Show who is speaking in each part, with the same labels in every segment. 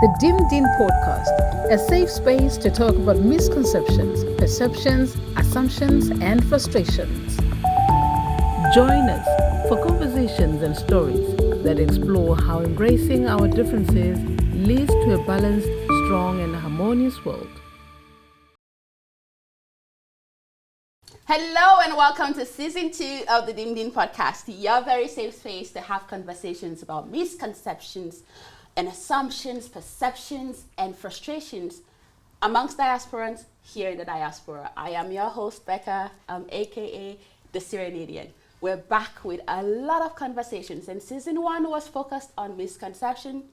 Speaker 1: the Dimdin podcast, a safe space to talk about misconceptions, perceptions, assumptions, and frustrations. Join us for conversations and stories that explore how embracing our differences leads to a balanced, strong, and harmonious world.
Speaker 2: Hello and welcome to season 2 of the Dimdin podcast, your very safe space to have conversations about misconceptions and assumptions, perceptions, and frustrations amongst diasporans here in the diaspora. I am your host, Becca, aka the Serenadian. We're back with a lot of conversations, and season 1 was focused on misconception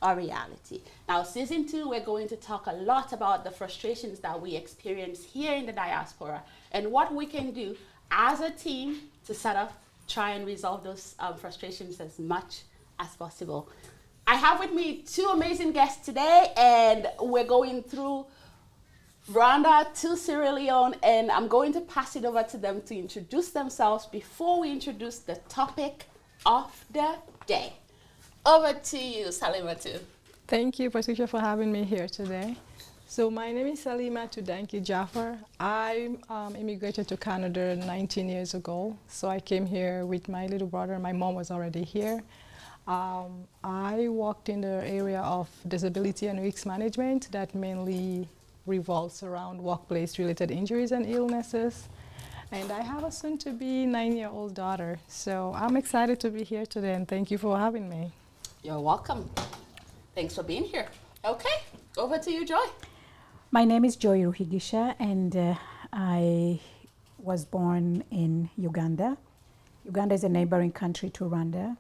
Speaker 2: or reality. Now, season 2, we're going to talk a lot about the frustrations that we experience here in the diaspora and what we can do as a team to sort of try and resolve those frustrations as much as possible. I have with me 2 amazing guests today, and we're going through Rwanda to Sierra Leone, and I'm going to pass it over to them to introduce themselves before we introduce the topic of the day. Over to you, Salamatu.
Speaker 3: Thank you, Patricia, for having me here today. So my name is Salamatu Jaffer. I immigrated to Canada 19 years ago. So I came here with my little brother. My mom was already here. I worked in the area of disability and risk management that mainly revolves around workplace-related injuries and illnesses. And I have a soon-to-be 9-year-old daughter. So I'm excited to be here today, and thank you for having me.
Speaker 2: You're welcome. Thanks for being here. Okay, over to you, Joy.
Speaker 4: My name is Joy Ruhigisha, and I was born in Uganda. Uganda is a neighboring country to Rwanda.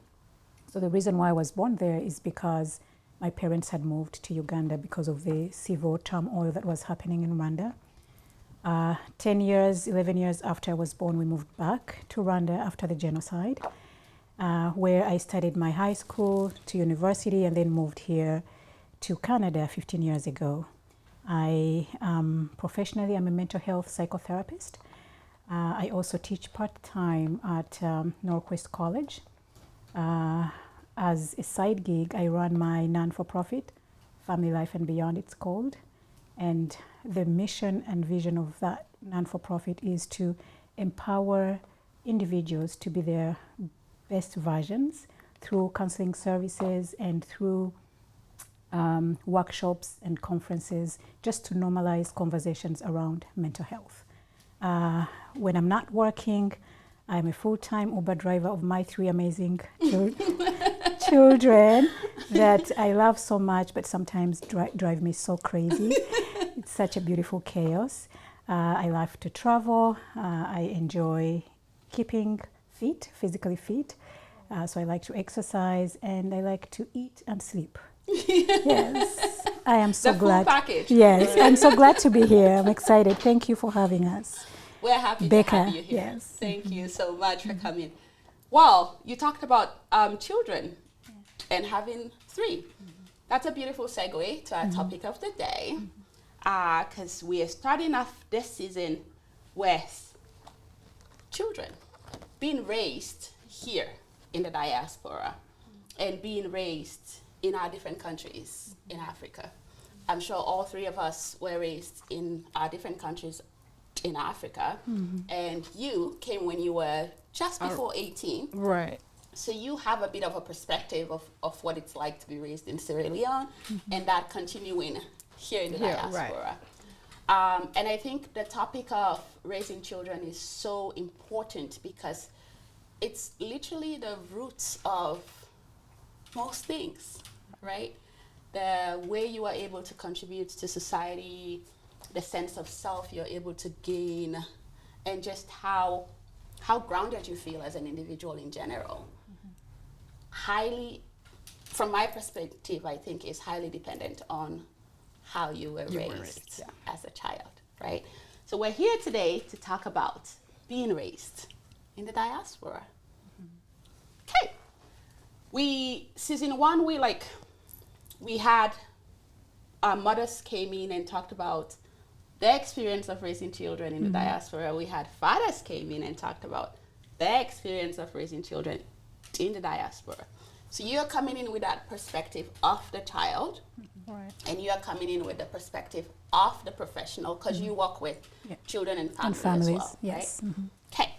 Speaker 4: So the reason why I was born there is because my parents had moved to Uganda because of the civil turmoil that was happening in Rwanda. 11 years after I was born, we moved back to Rwanda after the genocide, where I studied my high school to university and then moved here to Canada 15 years ago. Professionally, I'm a mental health psychotherapist. I also teach part-time at Northwest College. As a side gig, I run my non-for-profit, Family Life and Beyond it's called. And the mission and vision of that non-for-profit is to empower individuals to be their best versions through counseling services and through workshops and conferences, just to normalize conversations around mental health. When I'm not working, I'm a full-time Uber driver of my 3 amazing children that I love so much, but sometimes drive me so crazy. It's such a beautiful chaos. I love to travel. I enjoy keeping fit, physically fit. So I like to exercise, and I like to eat and sleep. Yes, I am so glad.
Speaker 2: The full package.
Speaker 4: Yes, I'm so glad to be here. I'm excited. Thank you for having us.
Speaker 2: We're happy
Speaker 4: Becca,
Speaker 2: to have you here.
Speaker 4: yes.
Speaker 2: Thank you so much for coming. Well, you talked about children and having 3. That's a beautiful segue to our topic of the day, because we are starting off this season with children being raised here in the diaspora and being raised in our different countries in Africa. I'm sure all 3 of us were raised in our different countries in Africa, and you came when you were just before 18.
Speaker 3: Right.
Speaker 2: So you have a bit of a perspective of what it's like to be raised in Sierra Leone and that continuing here in the diaspora. Right. And I think the topic of raising children is so important because it's literally the roots of most things, right? The way you are able to contribute to society, the sense of self you're able to gain, and just how grounded you feel as an individual in general. Highly, from my perspective, I think is highly dependent on how you were raised as a child, right? So we're here today to talk about being raised in the diaspora. Okay, season 1, we had mothers came in and talked about their experience of raising children in the diaspora. We had fathers came in and talked about their experience of raising children in the diaspora. So you're coming in with that perspective of the child.
Speaker 3: Right.
Speaker 2: And you are coming in with the perspective of the professional because you work with children and families,
Speaker 4: families,
Speaker 2: as well,
Speaker 4: yes.
Speaker 2: right? Okay,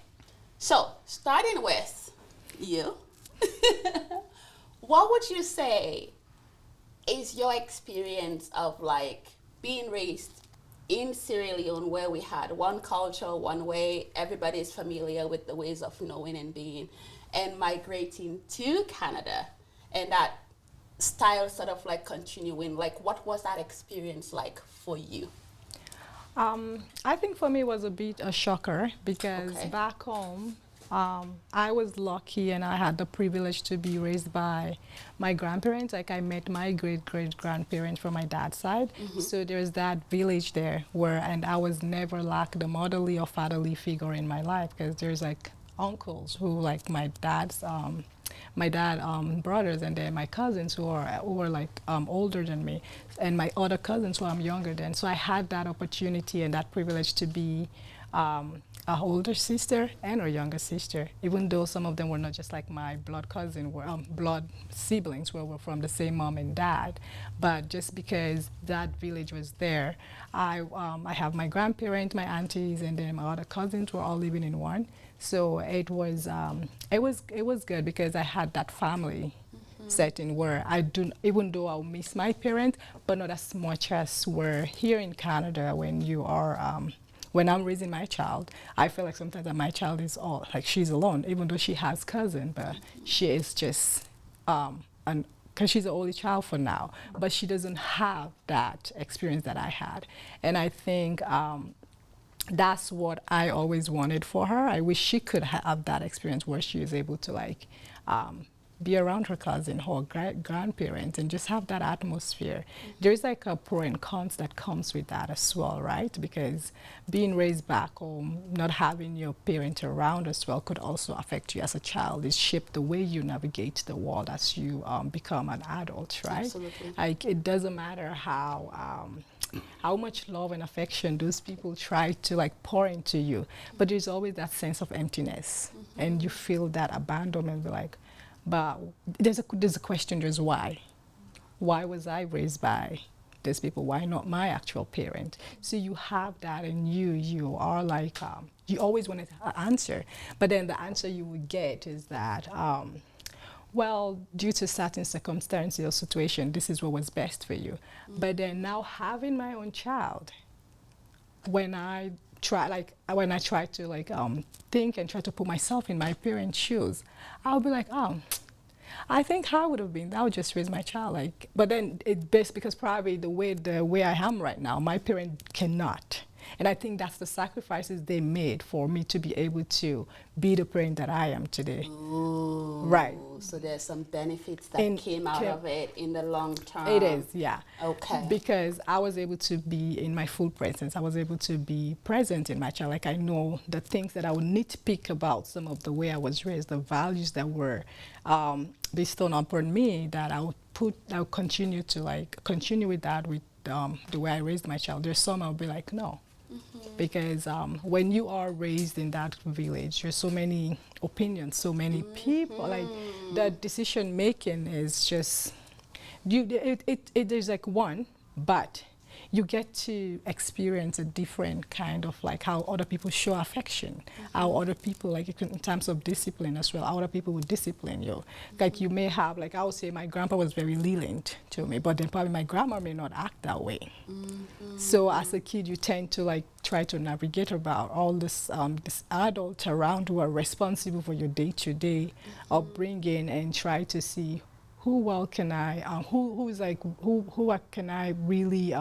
Speaker 2: so starting with you, what would you say is your experience of like being raised in Sierra Leone, where we had one culture, one way, everybody is familiar with the ways of knowing and being, and migrating to Canada, and that style sort of like continuing? Like, what was that experience like for you?
Speaker 3: I think for me it was a bit a shocker because
Speaker 2: Okay.
Speaker 3: back home, I was lucky and I had the privilege to be raised by my grandparents. Like I met my great-great-grandparents from my dad's side. So there's that village there where, and I was never like the motherly or fatherly figure in my life because there's like uncles who like my dad's brothers, and then my cousins who are like older than me, and my other cousins who I'm younger than. So I had that opportunity and that privilege to be a older sister and a younger sister, even though some of them were not just like my blood cousin, were blood siblings, where we're from the same mom and dad. But just because that village was there, I have my grandparents, my aunties, and then my other cousins were all living in one. So it was good because I had that family setting where I do, even though I'll miss my parents, but not as much as we're here in Canada when you are. When I'm raising my child, I feel like sometimes that my child is all like she's alone, even though she has cousin, but she is just because she's the only child for now, but she doesn't have that experience that I had, and I think. That's what I always wanted for her. I wish she could have that experience where she is able to like be around her cousin, her grandparents, and just have that atmosphere. There's like a pro and cons that comes with that as well, right? Because being raised back home, not having your parent around as well could also affect you as a child. It shapes the way you navigate the world as you become an adult, right?
Speaker 2: Absolutely.
Speaker 3: Like it doesn't matter how much love and affection those people try to like pour into you, but there's always that sense of emptiness, and you feel that abandonment. Like, but there's a question. There's why was I raised by these people? Why not my actual parent? So you have that, and you are like you always want an answer, but then the answer you will get is that. Well, due to certain circumstances or situation, this is what was best for you. But then now having my own child, when I try to like think and try to put myself in my parents' shoes, I'll be like, oh, I think I would have been. I would just raise my child like. But then it's best because probably the way I am right now, my parent cannot. And I think that's the sacrifices they made for me to be able to be the parent that I am today.
Speaker 2: Ooh,
Speaker 3: right.
Speaker 2: So there's some benefits that came out of it in the long term.
Speaker 3: It is, yeah.
Speaker 2: Okay.
Speaker 3: Because I was able to be in my full presence. I was able to be present in my child. Like I know the things that I would nitpick about some of the way I was raised, the values that were bestowed upon me, that I would continue with that with the way I raised my child. There's some I'll be like, no. Because when you are raised in that village, there's so many opinions, so many people. Like the decision making is just there's like one, but you get to experience a different kind of like how other people show affection, how other people like in terms of discipline as well, how other people would discipline you. Like you may have, like I would say my grandpa was very lenient to me, but then probably my grandma may not act that way. So as a kid, you tend to like try to navigate about all this adult around who are responsible for your day-to-day upbringing and try to see who can I really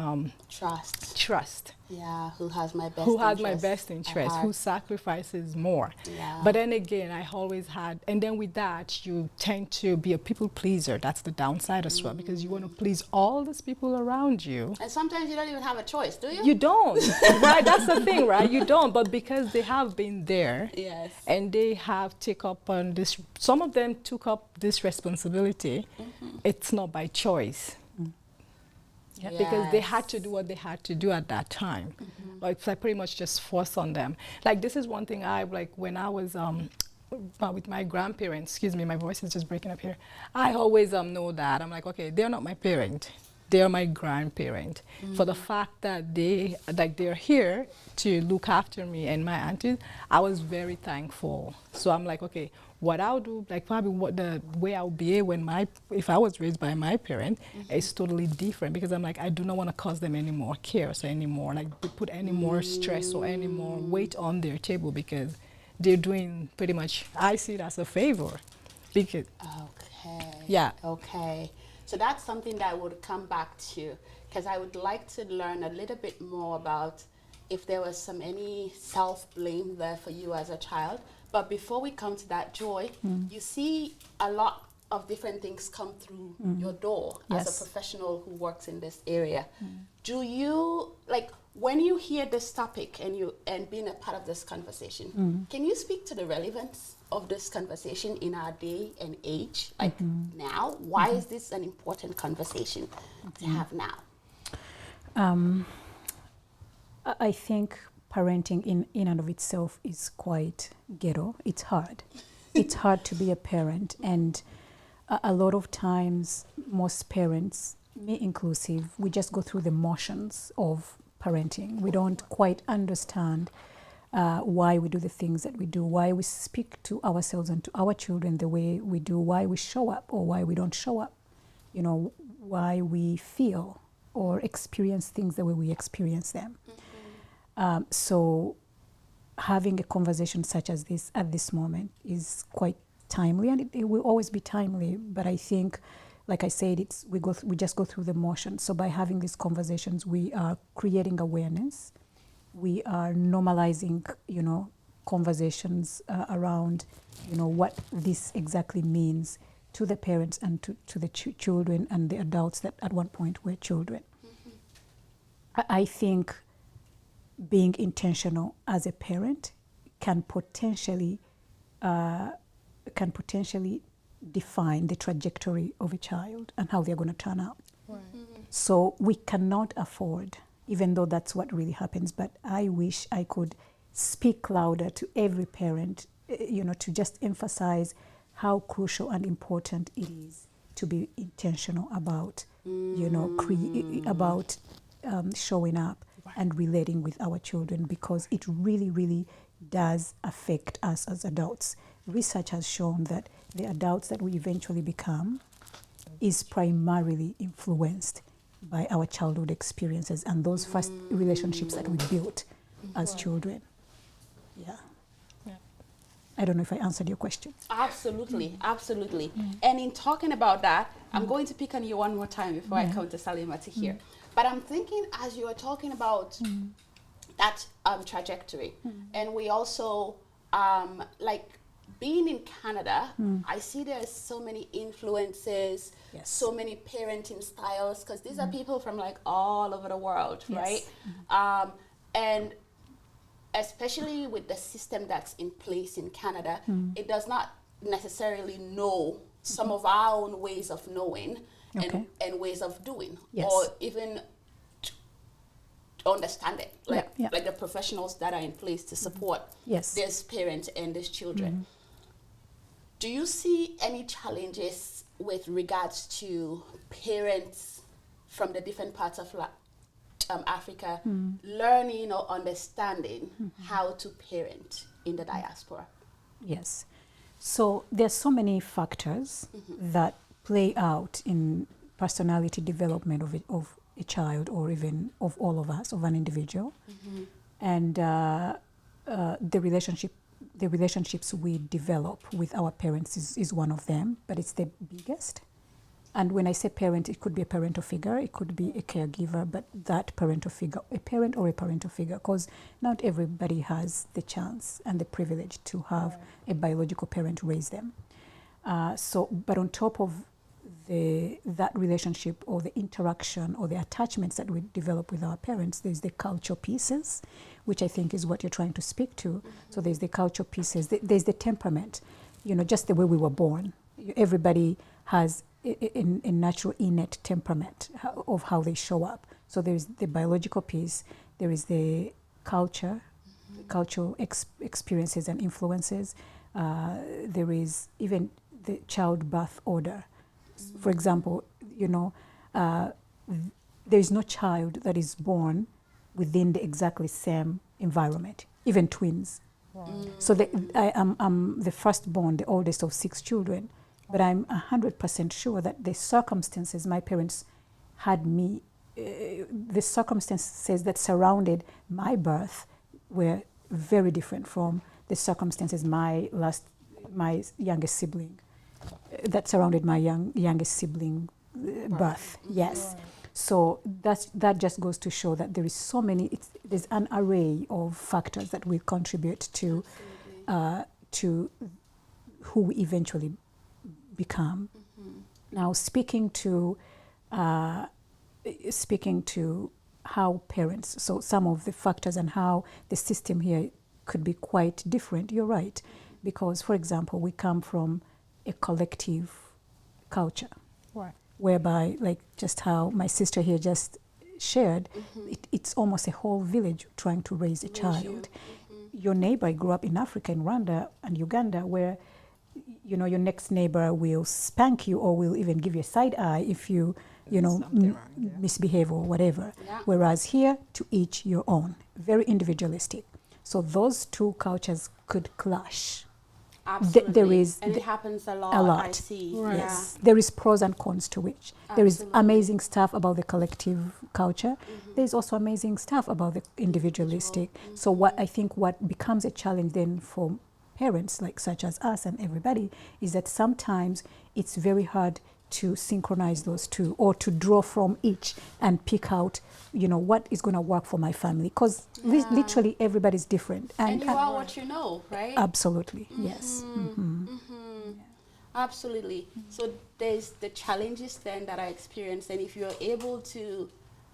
Speaker 3: trust?
Speaker 2: Yeah, who has my best
Speaker 3: Who has
Speaker 2: interest
Speaker 3: my best interest? Who sacrifices more?
Speaker 2: Yeah.
Speaker 3: But then again, I always had, and then with that, you tend to be a people pleaser. That's the downside as well, because you want to please all these people around you.
Speaker 2: And sometimes you don't even have a choice, do you?
Speaker 3: You don't, right? That's the thing, right? You don't, but because they have been there,
Speaker 2: Yes.
Speaker 3: and they have taken up on this, some of them took up this responsibility. It's not by choice. Because they had to do what they had to do at that time. Like, it's like pretty much just forced on them. Like, this is one thing I, like, when I was with my grandparents, excuse me, my voice is just breaking up here. I always know that. I'm like, okay, they're not my parent. they're my grandparent. For the fact that they're here to look after me and my aunties, I was very thankful. So I'm like, okay, what I'll do, like probably what the way I'll behave if I was raised by my parent is totally different, because I'm like, I do not want to cause them any more cares anymore, like put any more stress or any more weight on their table, because they're doing pretty much, I see it as a favor. Because
Speaker 2: Okay.
Speaker 3: yeah.
Speaker 2: Okay. So that's something that I would come back to, because I would like to learn a little bit more about if there was any self-blame there for you as a child. But before we come to that, Joy, you see a lot of different things come through your door as a professional who works in this area. Do you, like, when you hear this topic and being a part of this conversation, can you speak to the relevance of this conversation in our day and age, like now? Why is this an important conversation to have now?
Speaker 4: I think parenting in and of itself is quite ghetto. It's hard. It's hard to be a parent, and a lot of times most parents, me inclusive, we just go through the motions of parenting. We don't quite understand why we do the things that we do, why we speak to ourselves and to our children the way we do, why we show up or why we don't show up, why we feel or experience things the way we experience them. So having a conversation such as this at this moment is quite timely, and it will always be timely. But I think, like I said, we just go through the motion. So by having these conversations, we are creating awareness. We are normalizing, conversations around, what this exactly means to the parents and to the children and the adults that at one point were children. I think being intentional as a parent can potentially define the trajectory of a child and how they're going to turn out.
Speaker 3: Right.
Speaker 4: So we cannot afford, even though that's what really happens, but I wish I could speak louder to every parent, to just emphasize how crucial and important it is to be intentional about, showing up and relating with our children, because it really, really does affect us as adults. Research has shown that the adults that we eventually become is primarily influenced by our childhood experiences and those first relationships that we built as children. Yeah. I don't know if I answered your question.
Speaker 2: Absolutely, absolutely. And in talking about that, I'm going to pick on you one more time before I come to Salamatu here. But I'm thinking, as you are talking about that trajectory, and we also, like being in Canada, I see there's so many influences, so many parenting styles, because these are people from like all over the world, right? And especially with the system that's in place in Canada, it does not necessarily know some of our own ways of knowing and ways of doing, or even understand it, like the professionals that are in place to support this parent and these children. Do you see any challenges with regards to parents from the different parts of Africa learning or understanding how to parent in the diaspora?
Speaker 4: Yes. So there's so many factors that play out in personality development of a child, or even of all of us, of an individual. And the relationships we develop with our parents is one of them, but it's the biggest. And when I say parent, it could be a parental figure, it could be a caregiver, but that parental figure, a parent or a parental figure, because not everybody has the chance and the privilege to have a biological parent raise them. But on top of that relationship or the interaction or the attachments that we develop with our parents, there's the culture pieces, which I think is what you're trying to speak to. So there's the culture pieces, there's the temperament, just the way we were born. Everybody has a natural innate temperament of how they show up. So there's the biological piece, there is the culture, cultural experiences and influences. There is even the childbirth order. For example, there is no child that is born within the exactly same environment, even twins.
Speaker 3: Wow.
Speaker 4: So I'm the firstborn, the oldest of 6 children, but I'm 100% sure that the circumstances my parents had me, the circumstances that surrounded my birth were very different from the circumstances my youngest sibling, that surrounded my youngest sibling birth. Yes.
Speaker 3: Right.
Speaker 4: So that just goes to show that there is so many. There's an array of factors that will contribute to who we eventually become. Now, speaking to how parents, so some of the factors and how the system here could be quite different. You're right, because for example, we come from a collective culture.
Speaker 3: Right.
Speaker 4: Whereby, like just how my sister here just shared, it's almost a whole village trying to raise a child. Your neighbor, I grew up in Africa, in Rwanda and Uganda, where your next neighbor will spank you or will even give you a side eye if you misbehave or whatever.
Speaker 2: Yeah.
Speaker 4: Whereas here, to each your own, very individualistic. So those two cultures could clash.
Speaker 2: Absolutely.
Speaker 4: There is
Speaker 2: and it happens a lot. I see.
Speaker 3: Right.
Speaker 4: Yes, there is pros and cons to which. There is amazing stuff about the collective culture. There's also amazing stuff about the individualistic. So what becomes a challenge then for parents like such as us and everybody is that sometimes it's very hard to synchronize those two or to draw from each and pick out, what is going to work for my family, because literally everybody's different.
Speaker 2: And you are what you know, right?
Speaker 4: Absolutely, yes.
Speaker 2: Absolutely. So there's the challenges then that I experienced, and if you're able to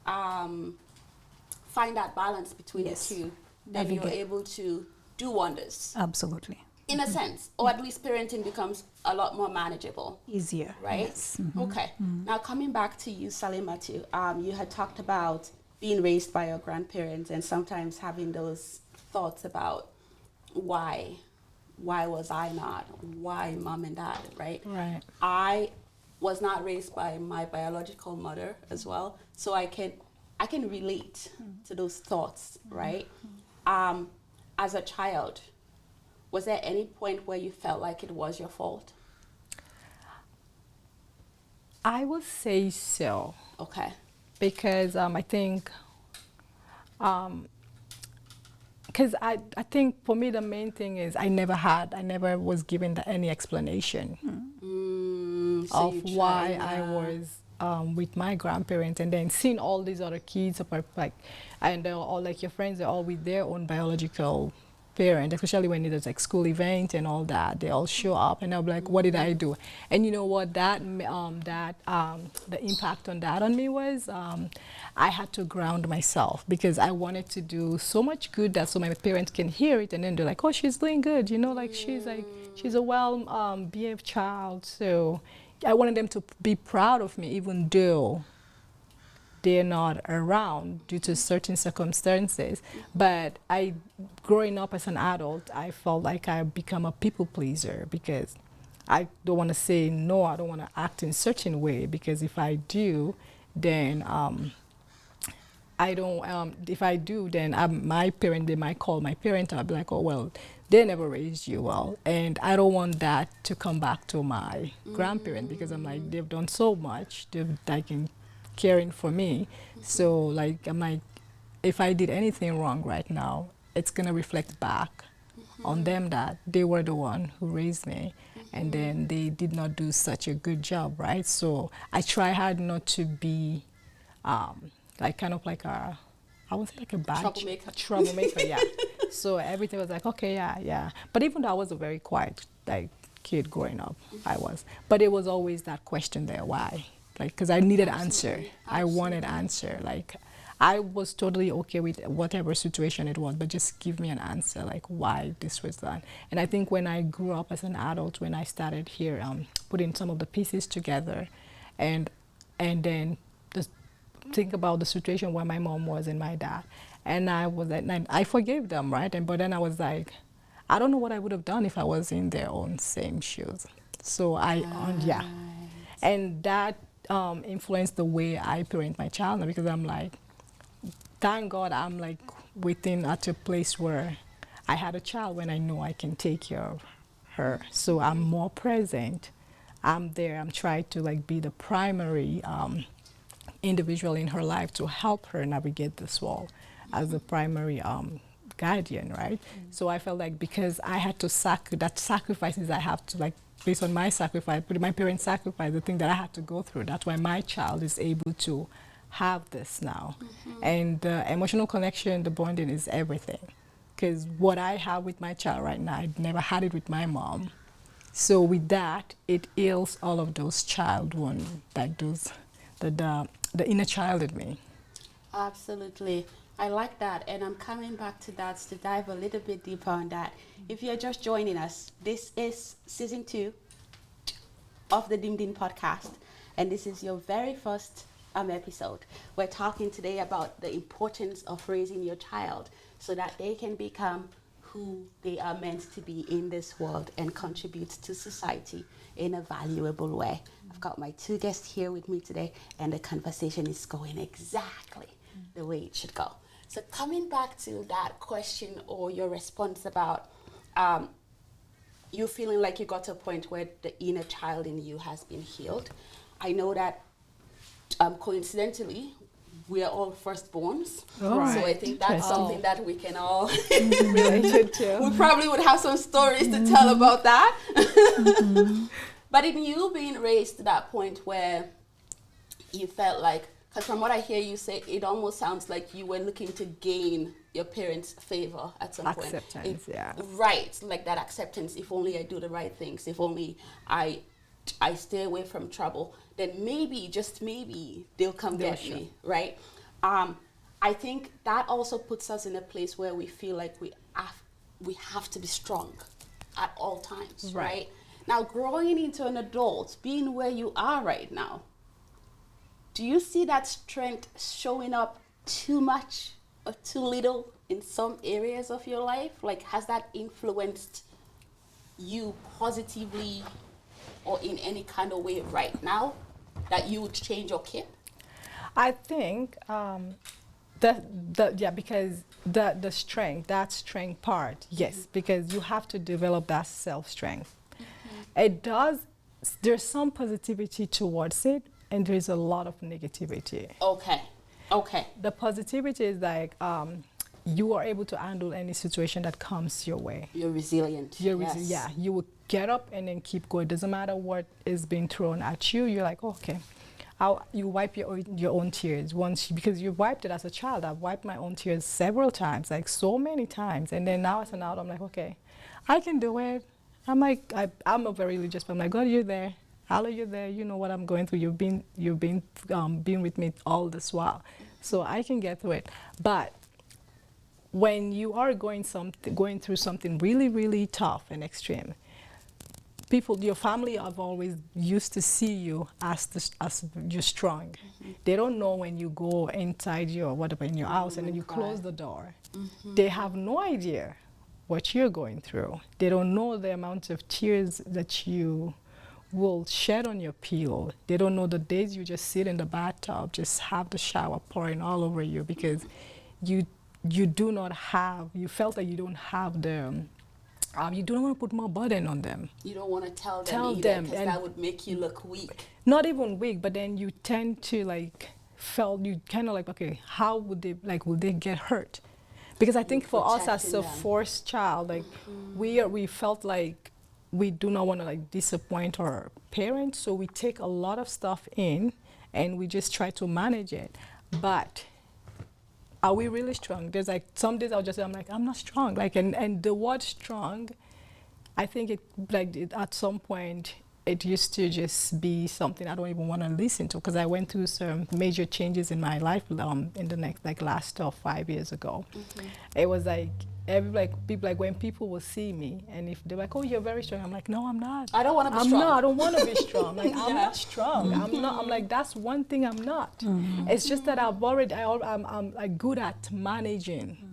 Speaker 2: find that balance between
Speaker 4: Yes.
Speaker 2: the two, then you're able to do wonders.
Speaker 4: Absolutely.
Speaker 2: In a sense, or at least parenting becomes a lot more manageable.
Speaker 4: Easier.
Speaker 2: Right?
Speaker 4: Yes.
Speaker 2: Okay. Now coming back to you, Salamatu, you had talked about being raised by your grandparents and sometimes having those thoughts about why was I not? Why mom and dad, right?
Speaker 3: Right.
Speaker 2: I was not raised by my biological mother as well, so I can relate to those thoughts, right? As a child, was there any point where you felt like it was your fault?
Speaker 3: I would say so.
Speaker 2: Okay.
Speaker 3: Because I think, because I think for me the main thing is I never was given any explanation
Speaker 2: So
Speaker 3: of
Speaker 2: you
Speaker 3: why
Speaker 2: tried,
Speaker 3: I was with my grandparents, and then seeing all these other kids and they're all like your friends, they're all with their own biological parent, especially when there's like school event and all that, they all show up and I'll be like, what did I do? And you know what, the impact on that on me was I had to ground myself because I wanted to do so much good that so my parents can hear it and then they're like, oh, she's doing good, like she's a well behaved child. So I wanted them to be proud of me even though they're not around due to certain circumstances. But growing up as an adult, I felt like I become a people pleaser because I don't want to say no, I don't want to act in a certain way, because if I do, then if I do, then my parent, they might call my parent, I'll be like, oh, well, they never raised you well. And I don't want that to come back to my grandparent, because I'm like, they've done so much, they've caring for me. So like, I'm like, if I did anything wrong right now, it's gonna reflect back on them that they were the one who raised me, and then they did not do such a good job, right? So I try hard not to be like kind of like I wouldn't say like a bad troublemaker, yeah. So everything was like, okay, yeah. But even though I was a very quiet kid growing up, I was. But it was always that question there, why? Because I needed answer. I wanted answer. I was totally okay with whatever situation it was, but just give me an answer, why this was done. And I think when I grew up as an adult, when I started here, putting some of the pieces together, and then just think about the situation where my mom was and my dad, and I forgave them, right? But then I was like, I don't know what I would have done if I was in their own same shoes. So and that influenced the way I parent my child now, because I'm like, thank God I'm like at a place where I had a child when I know I can take care of her. So I'm more present. I'm there. I'm trying to like be the primary individual in her life to help her navigate this world as the primary guardian, right? So I felt like because I had to sacrifices I have to like based on my sacrifice, but my parents' sacrifice, the thing that I had to go through. That's why my child is able to have this now. And the emotional connection, the bonding is everything. Because what I have with my child right now, I never had it with my mom. So with that, it heals all of those child wounds, like those, the inner child in me.
Speaker 2: Absolutely. I like that. And I'm coming back to that to dive a little bit deeper on that. If you're just joining us, this is season 2 of the Dimdin podcast. And this is your very first episode. We're talking today about the importance of raising your child so that they can become who they are meant to be in this world and contribute to society in a valuable way. I've got my 2 guests here with me today, and the conversation is going exactly the way it should go. So coming back to that question or your response about you feeling like you got to a point where the inner child in you has been healed. I know that coincidentally, we are all firstborns.
Speaker 3: Right.
Speaker 2: So I think that's something that we can all
Speaker 3: Related to.
Speaker 2: We probably would have some stories to tell about that. But in you being raised to that point where you felt like, because from what I hear you say, it almost sounds like you were looking to gain your parents' favor at some point.
Speaker 3: Acceptance, yeah.
Speaker 2: Right, like that acceptance. If only I do the right things, if only I stay away from trouble, then maybe, just maybe, they'll come get me, right? I think that also puts us in a place where we feel like we have to be strong at all times, right? Now, growing into an adult, being where you are right now, do you see that strength showing up too much or too little in some areas of your life? Like, has that influenced you positively or in any kind of way right now that you would change your kid?
Speaker 3: I think because the strength, that strength part, yes, because you have to develop that self-strength. It does, there's some positivity towards it, and there's a lot of negativity.
Speaker 2: Okay.
Speaker 3: The positivity is like you are able to handle any situation that comes your way.
Speaker 2: You're resilient.
Speaker 3: Yeah, you will get up and then keep going. Doesn't matter what is being thrown at you. You're like, okay. You wipe your own tears because you wiped it as a child. I've wiped my own tears several times, like so many times. And then now as an adult, I'm like, okay, I can do it. I'm like, I'm a very religious, but I'm like, God, you're there. Allah, you're there. You know what I'm going through. You've been with me all this while, so I can get through it. But when you are going through something really, really tough and extreme, people, your family have always used to see you as you're strong. They don't know when you go inside in your house and then you close the door. They have no idea what you're going through. They don't know the amount of tears that you will shed on your pillow. They don't know the days you just sit in the bathtub, just have the shower pouring all over you because you felt like you don't have the you don't want to put more burden on them.
Speaker 2: You don't want to tell them because that would make you look weak.
Speaker 3: Not even weak, but then you tend to okay, how would they will they get hurt? Because I think for us as a first child, we felt like we do not want to disappoint our parents, so we take a lot of stuff in and we just try to manage it. But are we really strong? There's some days I'm not strong. And the word strong, I think it at some point it used to just be something I don't even want to listen to because I went through some major changes in my life in the last 5 years ago. It was people when people will see me and if they're like, oh, you're very strong, I'm like, no, I'm not.
Speaker 2: I don't want to be strong.
Speaker 3: No, I don't want to be strong. I'm not strong. I'm not. I'm like, that's one thing I'm not. It's just that I'm good at managing.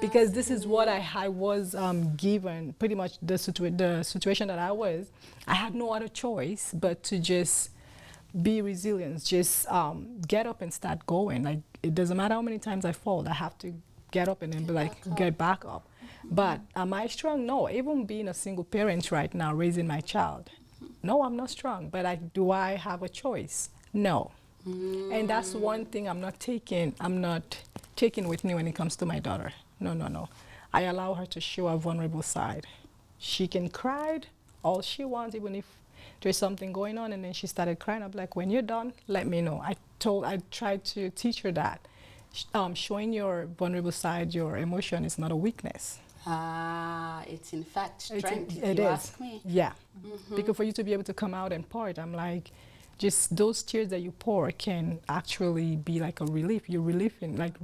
Speaker 3: Because this is what I was given, pretty much the situation that I had no other choice but to just be resilient. Just get up and start going. Like, it doesn't matter how many times I fall, I have to get up and then be like, get back up. But am I strong? No. Even being a single parent right now, raising my child, no, I'm not strong. But do I have a choice? No. And that's one thing I'm not taking with me when it comes to my daughter. No. I allow her to show her vulnerable side. She can cry all she wants, even if there's something going on, and then she started crying. I'm like, when you're done, let me know. I tried to teach her that. Showing your vulnerable side, your emotion is not a weakness.
Speaker 2: It's in fact strength,
Speaker 3: if
Speaker 2: you
Speaker 3: is.
Speaker 2: ask me.
Speaker 3: Yeah. Because for you to be able to come out and pour it, I'm like, just those tears that you pour can actually be like a relief. You're relieving, like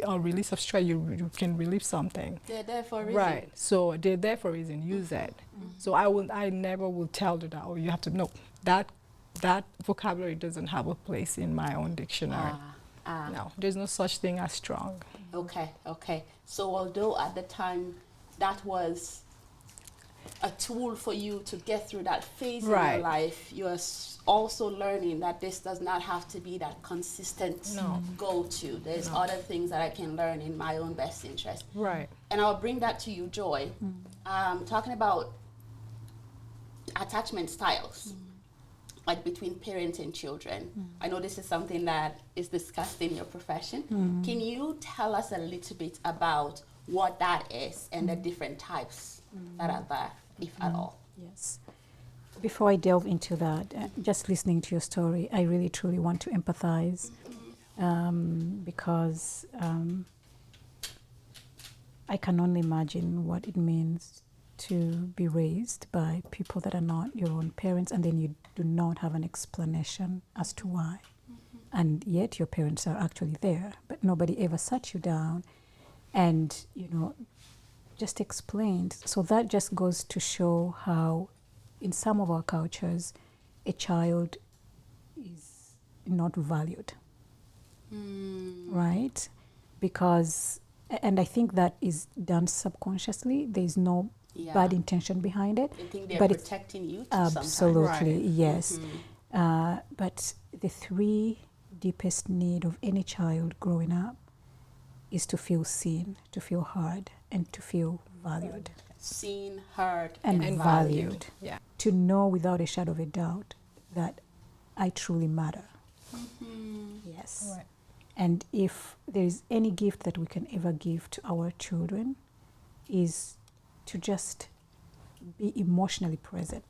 Speaker 3: a release of stress. You can relieve something.
Speaker 2: They're there for a reason.
Speaker 3: Right. So they're there for a reason. Use that. So I never will tell her that, oh, you have to, no. That vocabulary doesn't have a place in my own dictionary. No, there's no such thing as strong.
Speaker 2: Okay. So although at the time that was a tool for you to get through that phase in your life, you're also learning that this does not have to be that consistent go-to. There's other things that I can learn in my own best interest.
Speaker 3: Right.
Speaker 2: And I'll bring that to you, Joy. Talking about attachment styles, like between parents and children. I know this is something that is discussed in your profession. Can you tell us a little bit about what that is and the different types that are there, if at all?
Speaker 4: Yes. Before I delve into that, just listening to your story, I really truly want to empathize because I can only imagine what it means to be raised by people that are not your own parents, and then you do not have an explanation as to why. And yet your parents are actually there, but nobody ever sat you down and, just explained. So that just goes to show how in some of our cultures, a child is not valued, right? Because, and I think that is done subconsciously. There's no bad intention behind it.
Speaker 2: I think they're
Speaker 4: but
Speaker 2: protecting you
Speaker 4: absolutely,
Speaker 2: sometimes.
Speaker 4: yes. But the three deepest need of any child growing up is to feel seen, to feel heard, and to feel valued.
Speaker 2: Seen, heard,
Speaker 4: and valued.
Speaker 3: Yeah.
Speaker 4: To know without a shadow of a doubt that I truly matter. Yes.
Speaker 3: Right.
Speaker 4: And if there is any gift that we can ever give to our children is to just be emotionally present,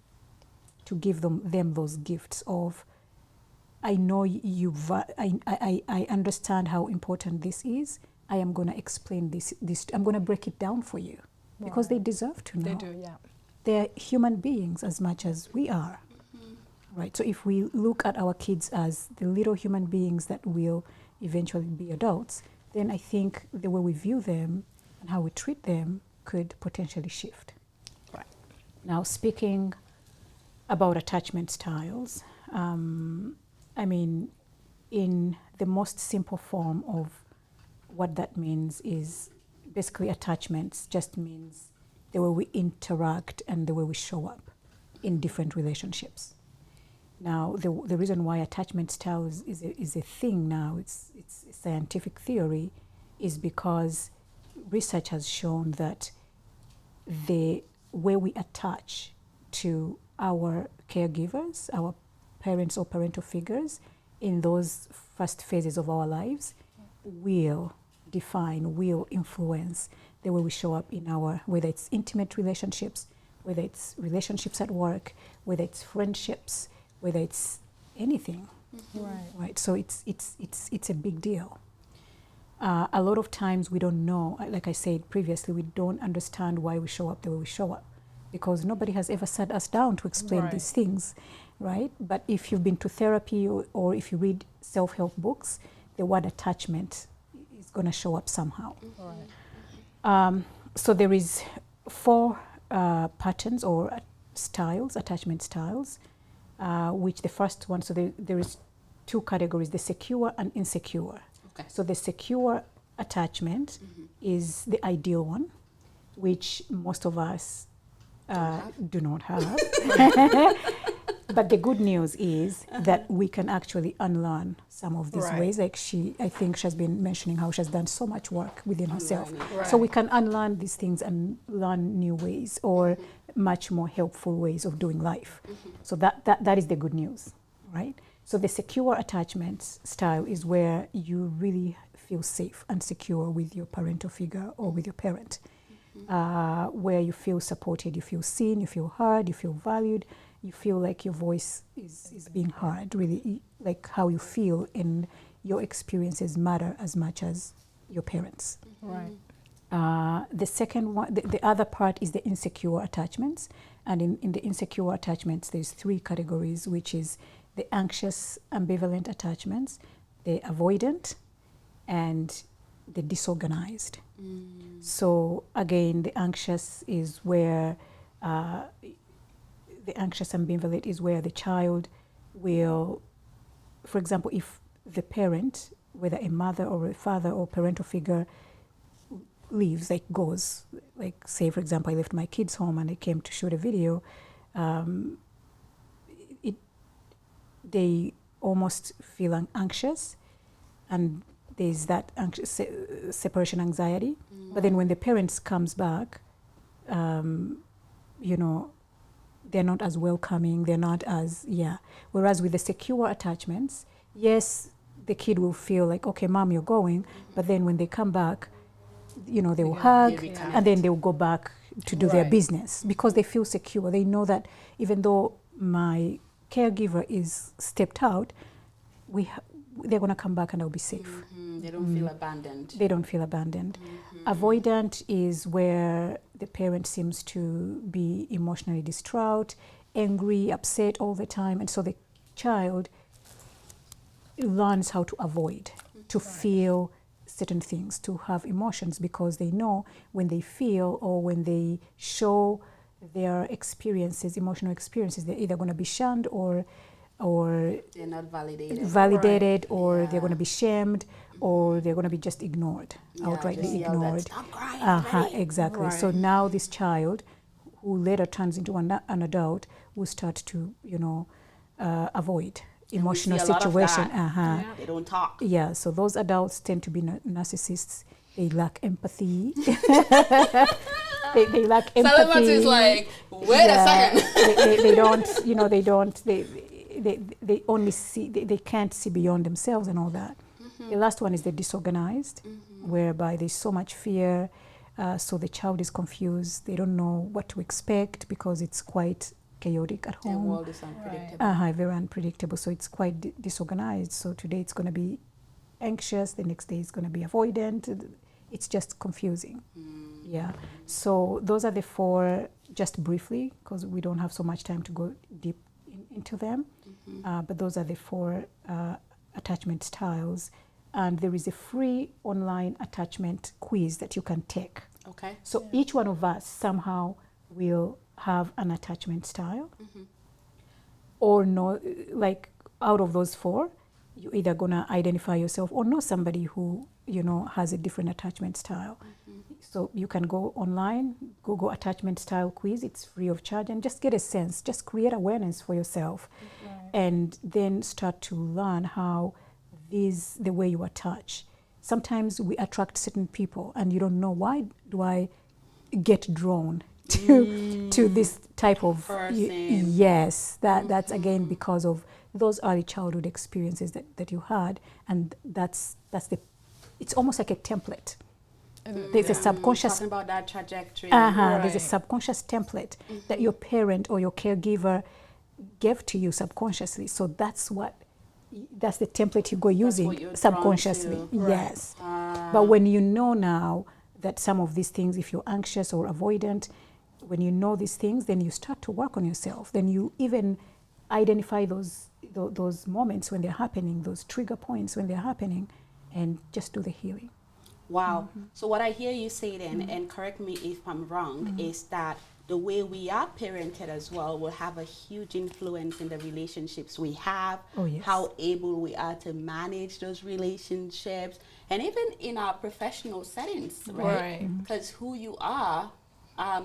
Speaker 4: to give them those gifts of, I know I understand how important this is. I am going to explain this. I'm going to break it down for you because they deserve to know.
Speaker 3: They do, yeah.
Speaker 4: They're human beings as much as we are, right? So if we look at our kids as the little human beings that will eventually be adults, then I think the way we view them and how we treat them could potentially shift.
Speaker 3: Right.
Speaker 4: Now, speaking about attachment styles, I mean, in the most simple form of what that means is basically attachments just means the way we interact and the way we show up in different relationships. Now, the reason why attachment styles is a thing now, it's scientific theory, is because research has shown that the way we attach to our caregivers, our parents or parental figures in those first phases of our lives will define, will influence the way we show up in our, whether it's intimate relationships, whether it's relationships at work, whether it's friendships, whether it's anything. Right. So it's a big deal. A lot of times we don't know, like I said previously, we don't understand why we show up the way we show up because nobody has ever sat us down to explain these things, right? But if you've been to therapy or if you read self-help books, the word attachment is going to show up somehow. So there is 4 patterns or styles, attachment styles, which the first one, so there is 2 categories, the secure and insecure.
Speaker 2: Okay.
Speaker 4: So the secure attachment is the ideal one, which most of us do not have. But the good news is that we can actually unlearn some of these
Speaker 3: Right.
Speaker 4: ways. Like I think she's been mentioning how she's done so much work within herself.
Speaker 2: Unlearning.
Speaker 4: So we can unlearn these things and learn new ways or much more helpful ways of doing life. So that is the good news, right? So the secure attachment style is where you really feel safe and secure with your parental figure or with your parent, where you feel supported, you feel seen, you feel heard, you feel valued, you feel like your voice is being heard, really, like how you feel and your experiences matter as much as your parents.
Speaker 3: Right.
Speaker 4: The second one, the other part is the insecure attachments. And in the insecure attachments, there's 3 categories, which is the anxious ambivalent attachments, the avoidant, and the disorganized. So again, the anxious is where, the anxious ambivalent is where the child will, for example, if the parent, whether a mother or a father or parental figure, leaves, like goes, like say for example I left my kids home and I came to shoot a video, they almost feel anxious, and there's that separation anxiety. But then when the parents comes back, you know, they're not as welcoming, they're not as, whereas with the secure attachments, yes, the kid will feel like, okay, mom, you're going, but then when they come back, you know, they will hug, and then they will go back to do their business because they feel secure. They know that even though my caregiver is stepped out, they're going to come back and they'll be safe.
Speaker 2: They don't feel abandoned.
Speaker 4: They don't feel abandoned. Avoidant is where the parent seems to be emotionally distraught, angry, upset all the time, and so the child learns how to avoid, to feel certain things, to have emotions, because they know when they feel or when they show their experiences, emotional experiences, they're either going to be shunned or
Speaker 2: they're not
Speaker 4: validated, or they're going to be shamed, or they're going to be just ignored, outrightly ignored.
Speaker 2: Stop crying.
Speaker 4: Exactly.
Speaker 3: Right.
Speaker 4: So now this child, who later turns into an adult, will start to, avoid emotional
Speaker 2: see a lot of
Speaker 4: situation.
Speaker 2: that. They don't talk.
Speaker 4: Yeah. So those adults tend to be narcissists. They lack empathy. they lack empathy.
Speaker 2: Salamatu is like, wait a second.
Speaker 4: they don't. They only see. They can't see beyond themselves and all that. The last one is the disorganized, whereby there's so much fear, so the child is confused. They don't know what to expect because it's quite chaotic at home.
Speaker 2: The world is unpredictable.
Speaker 4: Very unpredictable. So it's quite disorganized. So today it's going to be anxious. The next day it's going to be avoidant. It's just confusing. Yeah. So those are the 4, just briefly, because we don't have so much time to go deep into them. But those are the 4 attachment styles. And there is a free online attachment quiz that you can take.
Speaker 2: Okay.
Speaker 4: So each one of us somehow will have an attachment style, or no, like out of those 4, you're either gonna identify yourself or know somebody who has a different attachment style. So you can go online, Google attachment style quiz. It's free of charge, and just get a sense, just create awareness for yourself, and then start to learn how the way you attach. Sometimes we attract certain people, and you don't know, why do I get drawn to this type of
Speaker 2: person?
Speaker 4: Yes, that's again because of those early childhood experiences that you had, and that's it's almost like a template. There's a subconscious.
Speaker 2: Talking about that trajectory.
Speaker 4: There's a subconscious template that your parent or your caregiver gave to you subconsciously. So that's the template you go using subconsciously. Yes. But when you know now that some of these things, if you're anxious or avoidant, when you know these things, then you start to work on yourself. Then you even identify those moments when they're happening, those trigger points when they're happening, and just do the healing.
Speaker 2: Wow. So what I hear you say then, and correct me if I'm wrong, is that the way we are parented as well will have a huge influence in the relationships we have, how able we are to manage those relationships, and even in our professional settings, right? Because who you are,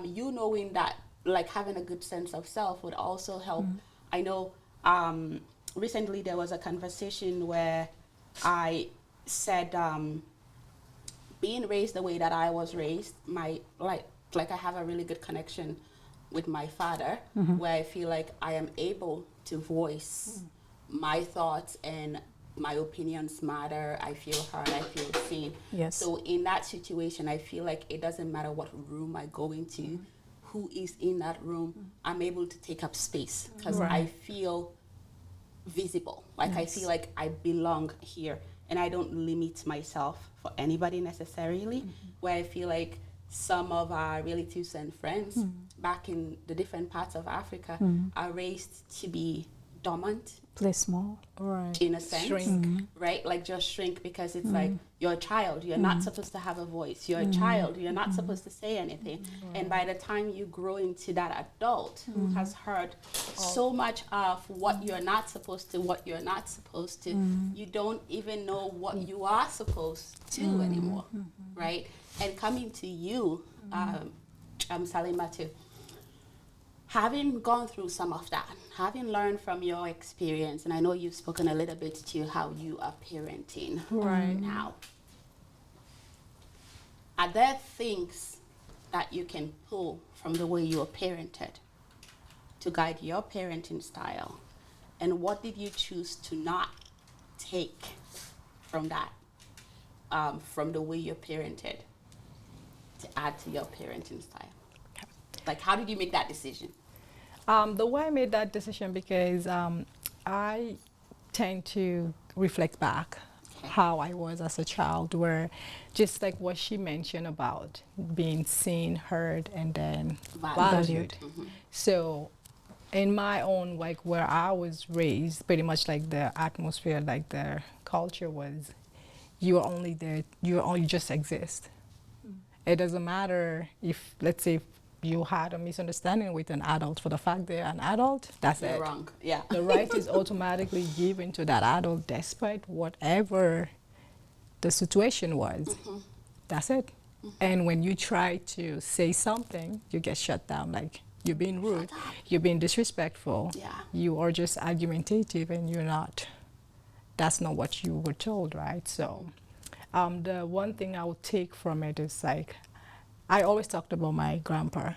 Speaker 2: you knowing that, like having a good sense of self would also help I know recently there was a conversation where I said being raised the way that I was raised, like I have a really good connection with my father, where I feel like I am able to voice my thoughts and my opinions matter. I feel heard, I feel seen.
Speaker 4: Yes.
Speaker 2: So in that situation, I feel like it doesn't matter what room I go into, who is in that room, I'm able to take up space because I feel visible. Like I feel like I belong here and I don't limit myself for anybody necessarily, where I feel like some of our relatives and friends back in the different parts of Africa are raised to be dormant,
Speaker 4: Play small.
Speaker 3: Right.
Speaker 2: in a sense,
Speaker 3: Shrink.
Speaker 2: right? Like just shrink because it's like you're a child, you're not supposed to have a voice. You're a child, you're not supposed to say anything. And by the time you grow into that adult who has heard so much of what you're not supposed to, what you're not supposed to, you don't even know what you are supposed to anymore, right? And coming to you, Salamatu, having gone through some of that, having learned from your experience, and I know you've spoken a little bit to how you are parenting now. Are there things that you can pull from the way you were parented to guide your parenting style? And what did you choose to not take from that, from the way you're parented, to add to your parenting style? Like, how did you make that decision?
Speaker 3: The way I made that decision, because I tend to reflect back how I was as a child, where just like what she mentioned about being seen, heard, and then valued. So in my own, like where I was raised, pretty much like the atmosphere, like the culture was, you're only there, you just exist. It doesn't matter if, let's say, you had a misunderstanding with an adult. For the fact they're an adult, that's
Speaker 2: You're
Speaker 3: it.
Speaker 2: wrong. Yeah.
Speaker 3: The right is automatically given to that adult despite whatever the situation was. That's it. And when you try to say something, you get shut down. Like, you're being rude, you're being disrespectful, you are just argumentative, and you're not. That's not what you were told, right? So the one thing I would take from it is like, I always talked about my grandpa.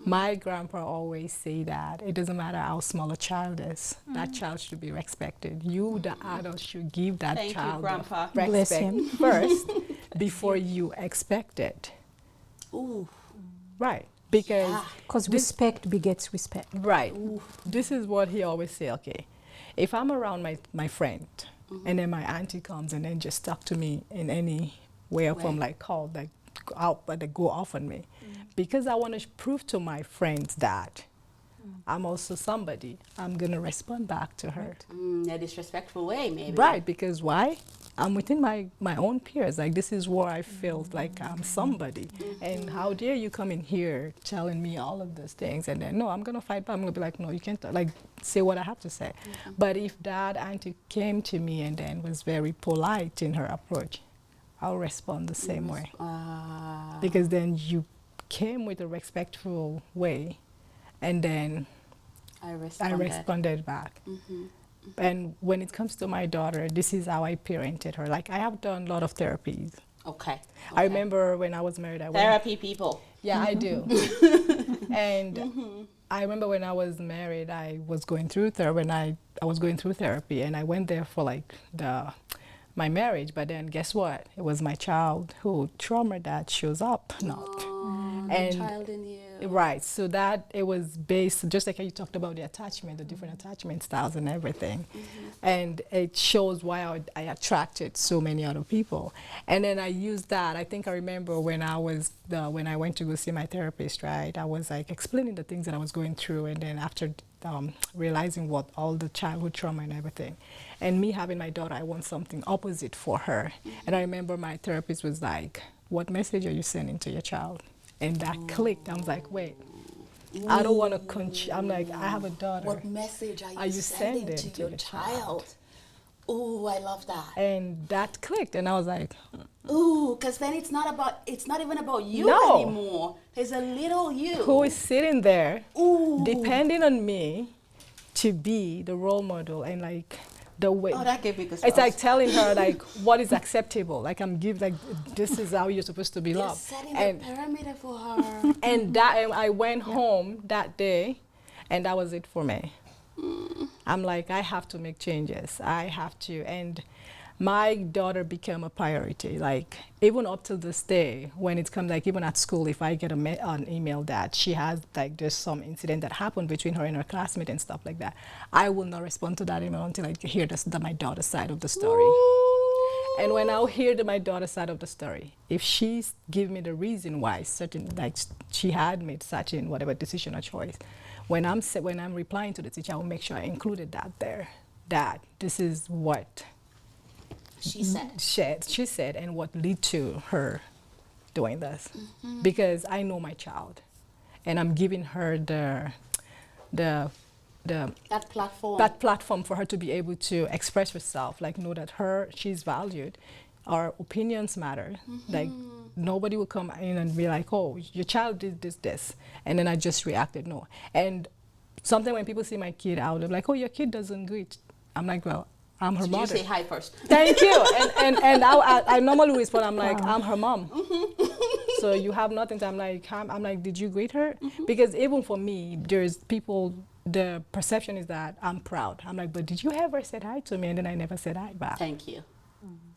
Speaker 3: My grandpa always say that it doesn't matter how small a child is, that child should be respected. You, the adult, should give that
Speaker 2: Thank you,
Speaker 3: child
Speaker 2: Grandpa.
Speaker 4: Bless
Speaker 3: respect
Speaker 4: him.
Speaker 3: first before you expect it.
Speaker 2: Ooh.
Speaker 3: Right. Because
Speaker 4: Because respect begets respect.
Speaker 3: right. This is what he always say, okay, if I'm around my friend and then my auntie comes and then just talk to me in any way or form, like call, like out, but they go off on me, because I want to prove to my friends that I'm also somebody, I'm going to respond back to her.
Speaker 2: In a disrespectful way, maybe.
Speaker 3: Right, because why? I'm within my own peers. Like, this is where I feel like I'm somebody. And how dare you come in here telling me all of those things, and then, no, I'm going to fight back. I'm going to be like, no, you can't, like, say what I have to say. But if that auntie came to me and then was very polite in her approach, I'll respond the same way. Because then you came with a respectful way, and then I responded back. And when it comes to my daughter, this is how I parented her. Like, I have done a lot of therapies.
Speaker 2: Okay.
Speaker 3: I remember when I was married, I went.
Speaker 2: Therapy people.
Speaker 3: Yeah, I do. And I remember when I was married, I was going through I was going through therapy, and I went there for like my marriage. But then guess what? It was my childhood trauma that shows up.
Speaker 2: And child in you.
Speaker 3: Right, so that it was based, just like how you talked about the attachment, the different attachment styles and everything. And it shows why I attracted so many other people. And then I used that. I think I remember when I went to go see my therapist, right? I was like explaining the things that I was going through, and then after realizing what all the childhood trauma and everything. And me having my daughter, I want something opposite for her. And I remember my therapist was like, what message are you sending to your child? And that clicked. I was like, wait, I don't want to I'm like, I have a daughter.
Speaker 2: What message are you sending to your child? Ooh, I love that.
Speaker 3: And that clicked, and I was like,
Speaker 2: ooh, because then it's not even about you anymore. There's a little you
Speaker 3: who is sitting there, depending on me, to be the role model and like the way.
Speaker 2: Oh, that gave me goosebumps.
Speaker 3: It's like telling her like what is acceptable. Like I'm like this is how you're supposed to be
Speaker 2: You're
Speaker 3: loved.
Speaker 2: setting
Speaker 3: And
Speaker 2: the pyramid for her.
Speaker 3: and that I went home that day, and that was it for me. I'm like, I have to make changes. I have to. And my daughter became a priority. Like, even up to this day, when it comes, like, even at school, if I get an email that she has, like, there's some incident that happened between her and her classmate and stuff like that, I will not respond to that email until I hear my daughter's side of the story. And when I hear my daughter's side of the story, if she's give me the reason why certain, like, she had made such in whatever decision or choice, when I'm replying to the teacher, I will make sure I included that there, that this is what
Speaker 2: She said.
Speaker 3: she said, and what led to her doing this, because I know my child, and I'm giving her that platform for her to be able to express herself, like know that she's valued, our opinions matter. Like nobody will come in and be like, oh, your child did this, and then I just reacted. No. And something when people see my kid out, they're like, oh, your kid doesn't greet. I'm like, well, I'm her mother.
Speaker 2: You say hi first.
Speaker 3: Thank you. And I normally respond, I'm like, I'm her mom. So you have nothing to, I'm like, did you greet her? Because even for me, there's people, the perception is that I'm proud. I'm like, but did you ever say hi to me? And then I never said hi back.
Speaker 2: Thank you.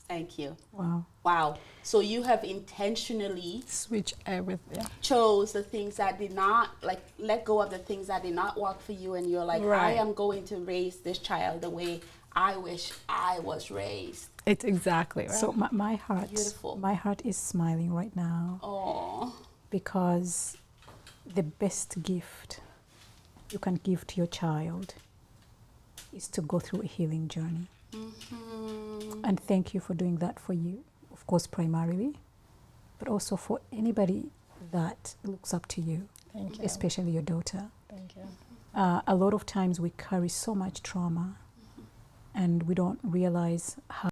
Speaker 2: Thank you.
Speaker 4: Wow.
Speaker 2: Wow. So you have intentionally
Speaker 3: Switch everything.
Speaker 2: chose the things that did not, like, let go of the things that did not work for you, and you're like,
Speaker 3: Right.
Speaker 2: I am going to raise this child the way I wish I was raised.
Speaker 3: It's exactly right.
Speaker 4: So my
Speaker 2: Beautiful.
Speaker 4: heart is smiling right now
Speaker 2: Oh.
Speaker 4: because the best gift you can give to your child is to go through a healing journey. And thank you for doing that for you, of course, primarily, but also for anybody that looks up to you,
Speaker 3: Thank you.
Speaker 4: especially your daughter.
Speaker 3: Thank you.
Speaker 4: A lot of times we carry so much trauma and we don't realize how